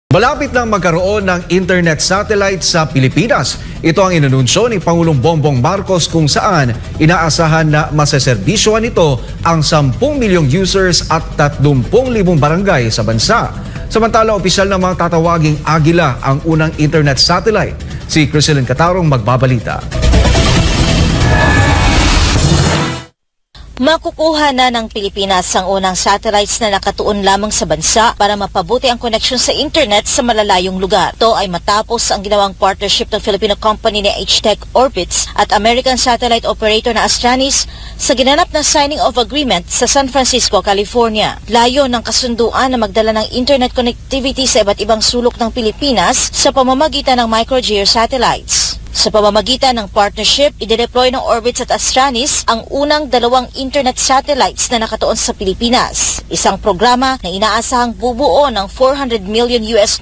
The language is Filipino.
Malapit nang magkaroon ng internet satellite sa Pilipinas. Ito ang inanunsyo ni Pangulong Bongbong Marcos kung saan inaasahan na maseserbisyohan ito ang 10 milyong users at 30,000 barangay sa bansa. Samantala, opisyal na mga tatawaging Agila ang unang internet satellite. Si Criselyn Catarong magbabalita. Makukuha na ng Pilipinas ang unang satellites na nakatuon lamang sa bansa para mapabuti ang koneksyon sa internet sa malalayong lugar. Ito ay matapos ang ginawang partnership ng Filipino company na H-Tech Orbits at American satellite operator na Astranis sa ginanap na signing of agreement sa San Francisco, California. Layo ng kasunduan na magdala ng internet connectivity sa iba't ibang sulok ng Pilipinas sa pamamagitan ng micro-GEO satellites. Sa pamamagitan ng partnership, i-deploy ng Orbits at Astranis ang unang 2 internet satellites na nakatuon sa Pilipinas. Isang programa na inaasahang bubuo ng $400 million